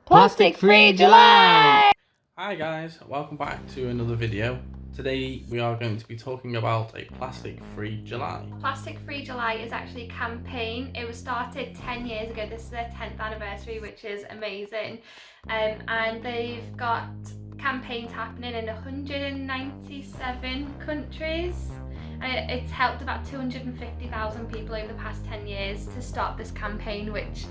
Plastic Free July! Hi guys, welcome back to another video. Today we are going to be talking about a Plastic Free July. Plastic Free July is actually a campaign. It was started 10 years ago. This is their 10th anniversary, which is amazing. And they've got campaigns happening in 197 countries. It's helped about 250,000 people over the past 10 years to start this campaign, which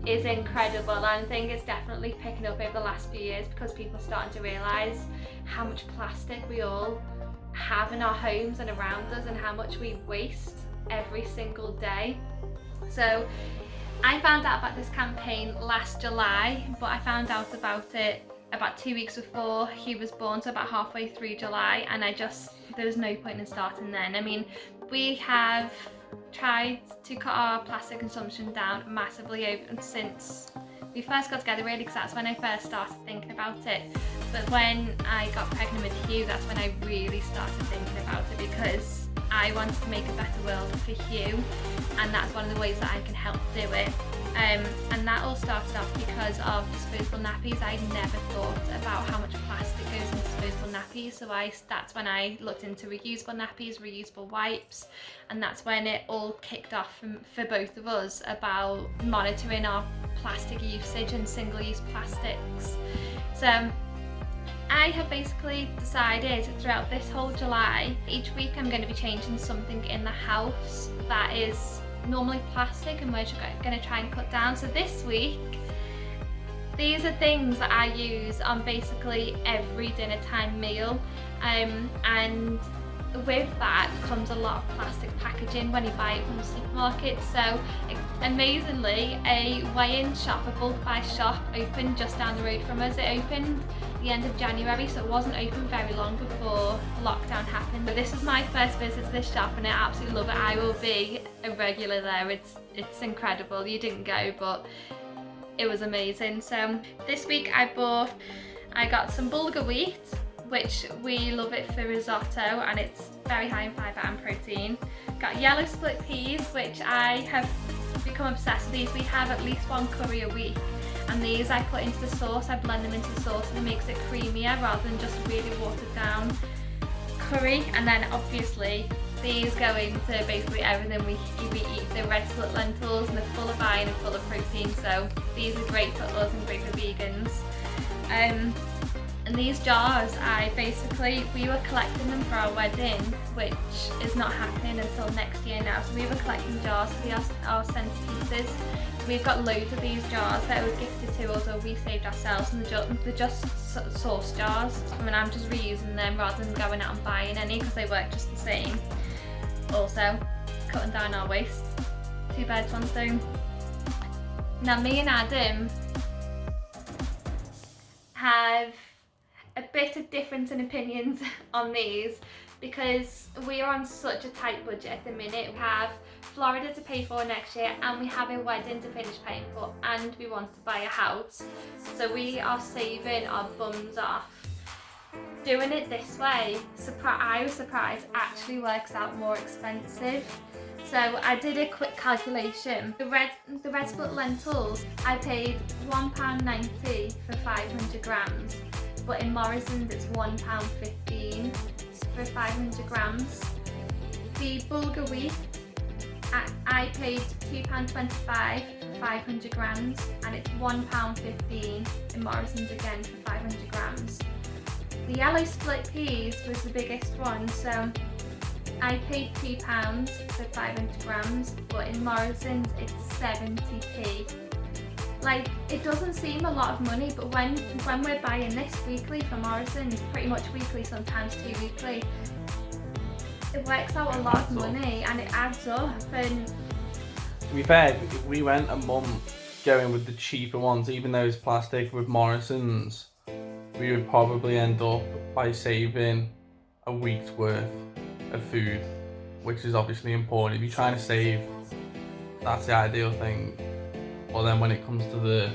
is incredible. And I think it's definitely picking up over the last few years because people are starting to realise how much plastic we all have in our homes and around us and how much we waste every single day. So I found out about this campaign last July, but I found out about it about 2 weeks before he was born, so about halfway through July, and there was no point in starting then. I mean, we have tried to cut our plastic consumption down massively since we first got together, really, because that's when I first started thinking about it. But when I got pregnant with Hugh, that's when I really started thinking about it, because I wanted to make a better world for Hugh, and that's one of the ways that I can help do it. And that all started off because of disposable nappies. I never thought about how much plastic goes in disposable nappies, so that's when I looked into reusable nappies, reusable wipes, and that's when it all kicked off for both of us about monitoring our plastic usage and single-use plastics. So I have basically decided throughout this whole July, each week I'm going to be changing something in the house that is normally plastic and we're going to try and cut down. So this week, these are things that I use on basically every dinner time meal, and with that comes a lot of plastic packaging when you buy it from the supermarket. So amazingly, a weigh-in shop, a bulk buy shop, opened just down the road from us. It opened the end of January, so it wasn't open very long before lockdown happened. But this was my first visit to this shop and I absolutely love it. I will be a regular there. It's incredible. You didn't go, but it was amazing. So this week I got some bulgur wheat, which we love it for risotto, and it's very high in fibre and protein. Got yellow split peas, which I have become obsessed with these. We have at least one curry a week, and these I put into the sauce. I blend them into the sauce and it makes it creamier rather than just really watered down curry. And then obviously these go into basically everything we eat. They're red split lentils and they're full of iron and full of protein, so these are great for us and great for vegans. And these jars, we were collecting them for our wedding, which is not happening until next year now. So we were collecting jars for our centerpieces. We've got loads of these jars that were gifted to us or we saved ourselves, and they're just sauce jars. I mean, I'm just reusing them rather than going out and buying any because they work just the same. Also, cutting down our waste. 2 birds, 1 stone. Now, me and Adam have a bit of difference in opinions on these because we are on such a tight budget at the minute. We have Florida to pay for next year and we have a wedding to finish paying for, and we want to buy a house. So we are saving our bums off. Doing it this way, I was surprised, actually works out more expensive. So I did a quick calculation. The red split lentils, I paid £1.90 for 500 grams. But in Morrison's it's £1.15 for 500 grams. The bulgur wheat, I paid £2.25 for 500 grams, and it's £1.15 in Morrison's again for 500 grams. The yellow split peas was the biggest one, so I paid £2 for 500 grams, but in Morrison's it's 70p. Like, it doesn't seem a lot of money, but when we're buying this weekly from Morrison's, pretty much weekly, sometimes 2 weekly, it works out a lot of money and it adds up. And To be fair, if we went a month going with the cheaper ones, even though it's plastic with Morrison's, we would probably end up by saving a week's worth of food, which is obviously important. If you're trying to save, that's the ideal thing. But then when it comes to the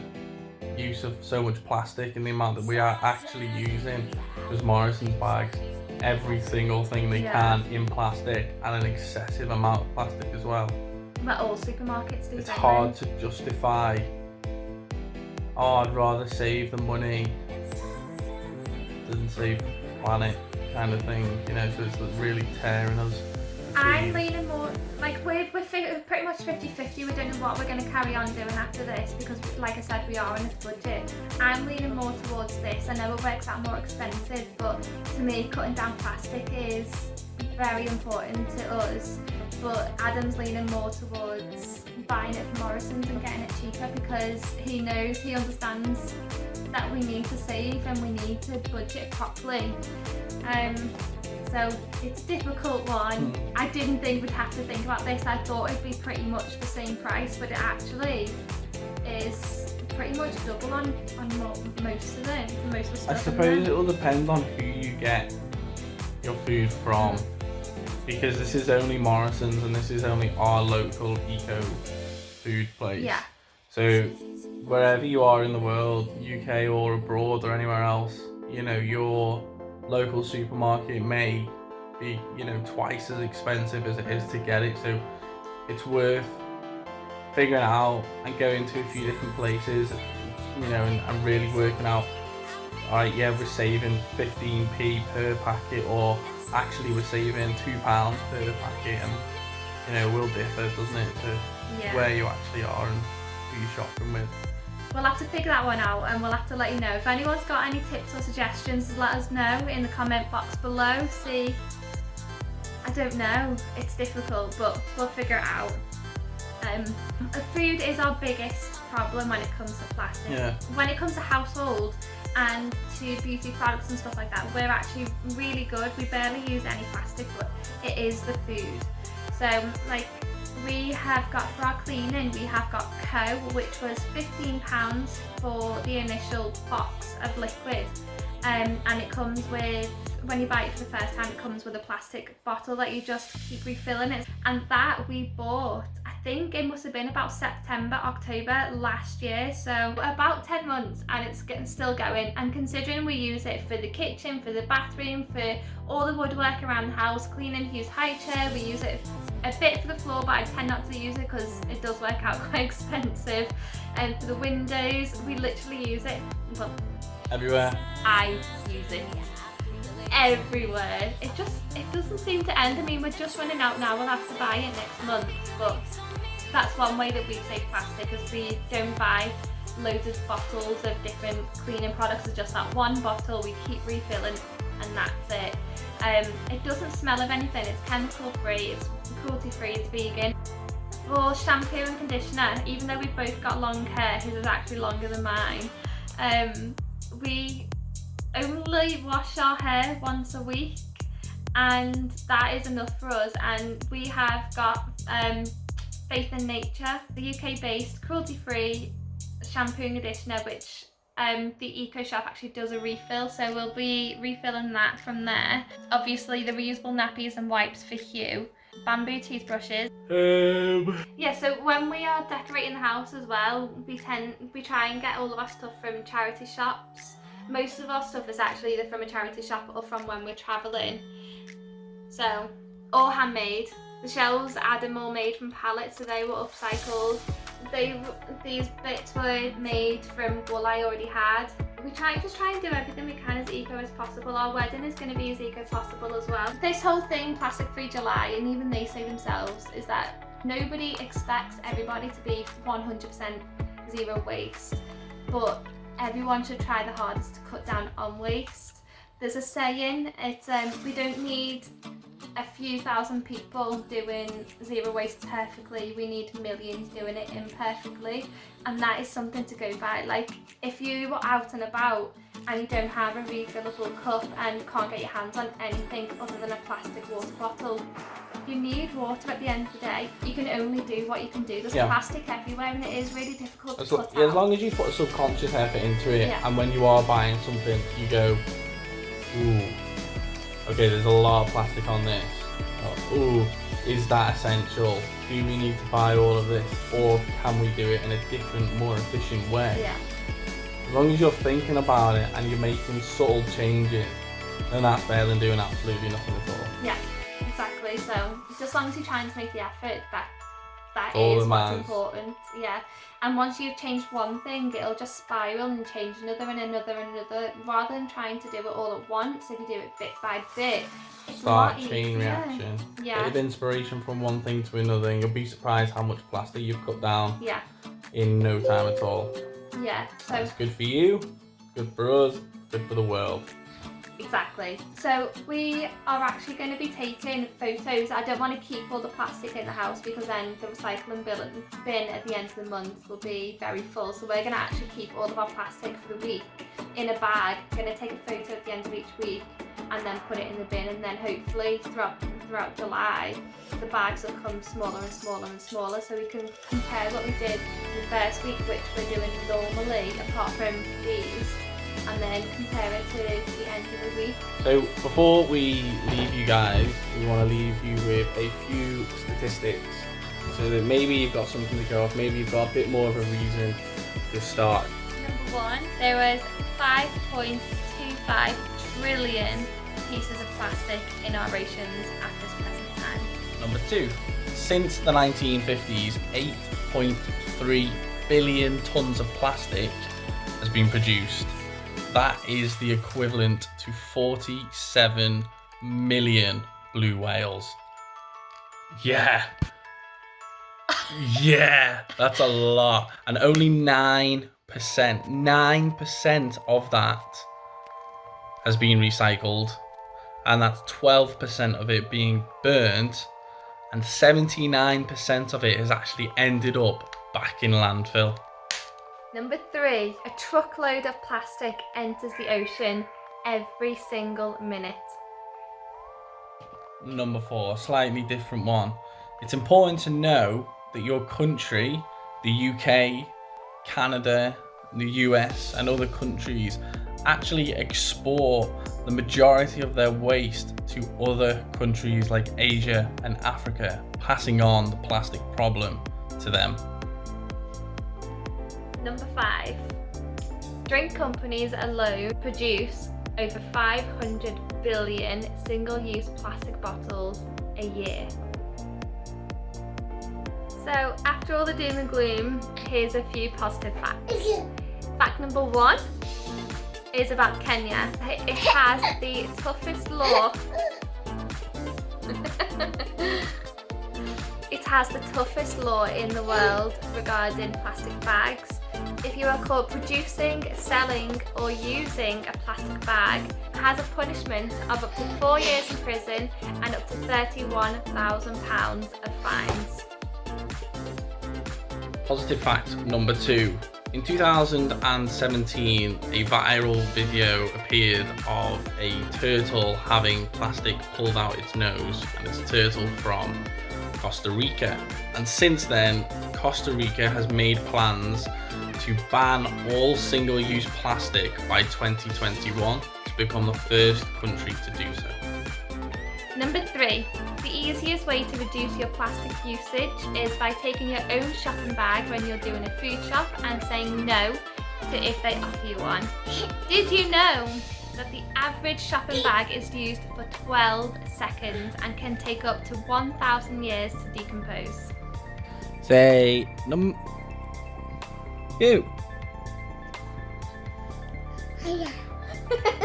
use of so much plastic and the amount that we are actually using, because Morrison's bags every single thing they can in plastic, and an excessive amount of plastic as well. But all supermarkets do. It's hard to justify oh, I'd rather save the money than save the planet kind of thing, you know, so it's really tearing us. I'm leaning more, like we're pretty much 50-50. We don't know what we're going to carry on doing after this because, like I said, we are on a budget. I'm leaning more towards this. I know it works out more expensive, but to me, cutting down plastic is very important to us. But Adam's leaning more towards buying it from Morrison's and getting it cheaper because he understands that we need to save and we need to budget properly. So it's a difficult one. I didn't think we'd have to think about this. I thought it'd be pretty much the same price, but it actually is pretty much double on most of it, most of the stuff. I suppose it will depend on who you get your food from, because this is only Morrison's and this is only our local eco food place. Yeah. So wherever you are in the world, UK or abroad or anywhere else, you know, your local supermarket may be, you know, twice as expensive as it is to get it. So it's worth figuring it out and going to a few different places, you know, and really working out, alright, yeah, we're saving 15p per packet, or actually we're saving £2 per packet, and you know, will differ, doesn't it, to where you actually are and who you're shopping with. We'll have to figure that one out and we'll have to let you know. If anyone's got any tips or suggestions, let us know in the comment box below. See, I don't know, it's difficult, but we'll figure it out. Food is our biggest problem when it comes to plastic. Yeah. When it comes to household and to beauty products and stuff like that, we're actually really good. We barely use any plastic, but it is the food. So like, we have got, for our cleaning, we have got Co, which was £15 for the initial box of liquid, and it comes with, when you buy it for the first time, it comes with a plastic bottle that you just keep refilling it. And that we bought, I think it must have been about September, October last year, so about 10 months, and it's still going. And considering we use it for the kitchen, for the bathroom, for all the woodwork around the house, cleaning, use high chair, we use it a bit for the floor, but I tend not to use it because it does work out quite expensive. And for the windows, we literally use it, well, everywhere. I use it everywhere. It doesn't seem to end. I mean, we're just running out now. We'll have to buy it next month, but that's one way that we save plastic, is we don't buy loads of bottles of different cleaning products. It's just that one bottle, we keep refilling, and that's it. It doesn't smell of anything. It's chemical free, it's cruelty free, it's vegan. For shampoo and conditioner, even though we've both got long hair, his is actually longer than mine, we only wash our hair once a week, and that is enough for us. And we have got Faith in Nature, the UK based cruelty free shampoo and conditioner, which the Eco Shop actually does a refill, so we'll be refilling that from there. Obviously the reusable nappies and wipes for Hugh, bamboo toothbrushes. Yeah, so when we are decorating the house as well, we try and get all of our stuff from charity shops. Most of our stuff is actually either from a charity shop or from when we're travelling. So, all handmade. The shelves Adam all made from pallets, so they were upcycled. These bits were made from wool I already had. We just try and do everything we can as eco as possible. Our wedding is going to be as eco as possible as well. This whole thing, Plastic Free July, and even they say themselves, is that nobody expects everybody to be 100% zero waste, but everyone should try the hardest to cut down on waste. There's a saying, it's we don't need a few thousand people doing zero waste perfectly, we need millions doing it imperfectly, and that is something to go by. Like, if you are out and about and you don't have a refillable cup and can't get your hands on anything other than a plastic water bottle, you need water at the end of the day. You can only do what you can do. There's plastic everywhere, and it is really difficult to cut out. As long as you put a subconscious effort into it, and when you are buying something, you go, ooh, okay, there's a lot of plastic on this. Ooh, is that essential? Do we need to buy all of this? Or can we do it in a different, more efficient way? Yeah. As long as you're thinking about it and you're making subtle changes, then that's better than doing absolutely nothing at all. Yeah, exactly. So, just as long as you're trying to make the effort, That all is that what's matters. important. Yeah. And once you've changed one thing, it'll just spiral and change another and another and another. Rather than trying to do it all at once, if you do it bit by bit, it's a lot Start chain easier. reaction. Yeah. Bit of inspiration from one thing to another, and you'll be surprised how much plastic you've cut down Yeah. in no time at all. Yeah. So It's good for you, good for us, good for the world. exactly. So we are actually going to be taking photos. I don't want to keep all the plastic in the house because then the recycling bin at the end of the month will be very full. So we're going to actually keep all of our plastic for the week in a bag. Going to take a photo at the end of each week and then put it in the bin, and then hopefully throughout July the bags will come smaller and smaller and smaller, so we can compare what we did in the first week, which we're doing normally apart from these, and then compare it to the end of the week. So before we leave you guys, we want to leave you with a few statistics so that maybe you've got something to go off, maybe you've got a bit more of a reason to start. Number one, there was 5.25 trillion pieces of plastic in our oceans at this present time. Number two, since the 1950s, 8.3 billion tons of plastic has been produced. That is the equivalent to 47 million blue whales. Yeah. Yeah, that's a lot. And only 9% of that has been recycled. And that's 12% of it being burnt, and 79% of it has actually ended up back in landfill. Number three, a truckload of plastic enters the ocean every single minute. Number four, a slightly different one. It's important to know that your country, the UK, Canada, the US, and other countries actually export the majority of their waste to other countries like Asia and Africa, passing on the plastic problem to them. Number five, drink companies alone produce over 500 billion single-use plastic bottles a year. So after all the doom and gloom, here's a few positive facts. Fact number one is about Kenya. It has the toughest law. It has the toughest law in the world regarding plastic bags. If you are caught producing, selling, or using a plastic bag, it has a punishment of up to 4 years in prison and up to £31,000 of fines. Positive fact number two. In 2017, a viral video appeared of a turtle having plastic pulled out its nose, and it's a turtle from Costa Rica. And since then, Costa Rica has made plans to ban all single-use plastic by 2021 to become the first country to do so. Number three, the easiest way to reduce your plastic usage is by taking your own shopping bag when you're doing a food shop and saying no to if they offer you one. Did you know that the average shopping bag is used for 12 seconds and can take up to 1,000 years to decompose? Say you.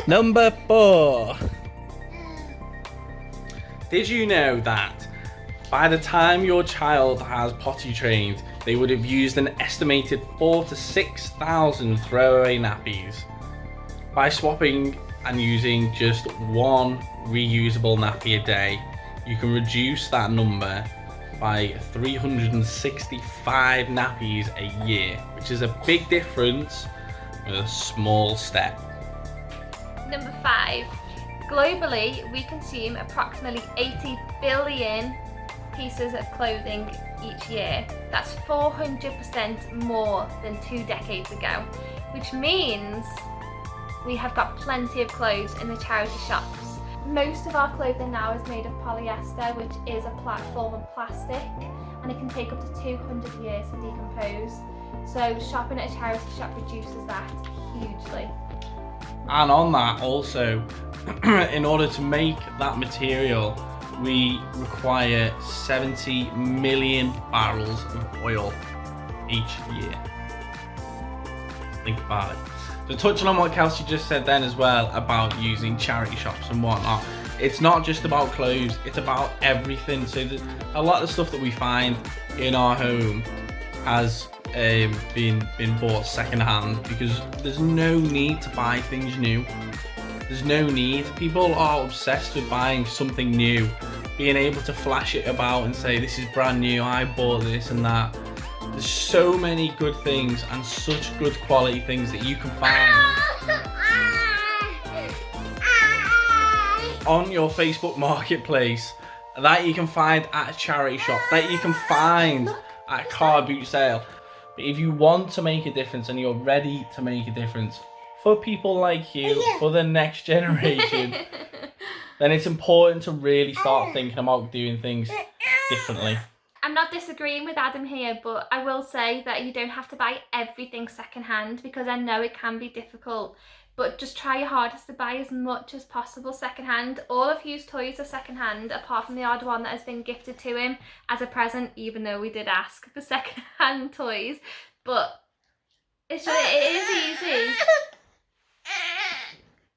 Number four. Did you know that by the time your child has potty trained, they would have used an estimated 4,000 to 6,000 throwaway nappies? By swapping and using just one reusable nappy a day, you can reduce that number by 365 nappies a year, which is a big difference with a small step. Number five, globally we consume approximately 80 billion pieces of clothing each year. That's 400% more than 2 decades ago, which means we have got plenty of clothes in the charity shops. Most of our clothing now is made of polyester, which is a form of plastic, and it can take up to 200 years to decompose. So shopping at a charity shop reduces that hugely. And on that also, in order to make that material, we require 70 million barrels of oil each year. Think about it. So touching on what Kelsey just said then as well about using charity shops and whatnot, it's not just about clothes, it's about everything. So a lot of the stuff that we find in our home has been bought secondhand because there's no need to buy things new. There's no need. People are obsessed with buying something new, being able to flash it about and say this is brand new, I bought this and that. There's so many good things and such good quality things that you can find on your Facebook marketplace, that you can find at a charity shop, that you can find at a car boot sale. But if you want to make a difference and you're ready to make a difference for people like you, for the next generation, then it's important to really start thinking about doing things differently. I'm not disagreeing with Adam here, but I will say that you don't have to buy everything secondhand, because I know it can be difficult, but just try your hardest to buy as much as possible secondhand. All of Hugh's toys are secondhand, apart from the odd one that has been gifted to him as a present, even though we did ask for secondhand toys. But it is easy.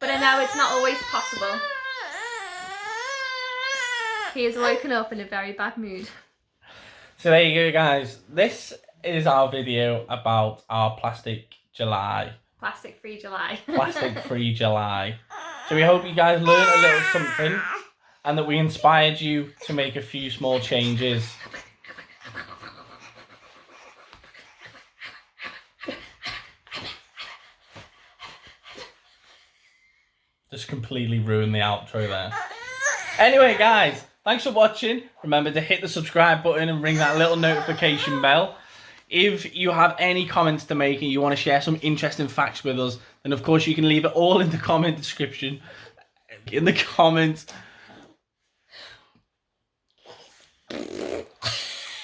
But I know it's not always possible. He has woken up in a very bad mood. So there you go, guys. This is our video about our Plastic July. Plastic-free July. Plastic-free July. So we hope you guys learned a little something and that we inspired you to make a few small changes. Just completely ruined the outro there. Anyway, guys, thanks for watching. Remember to hit the subscribe button and ring that little notification bell. If you have any comments to make and you want to share some interesting facts with us, then of course you can leave it all in the comment description. In the comments.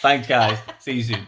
Thanks, guys. See you soon.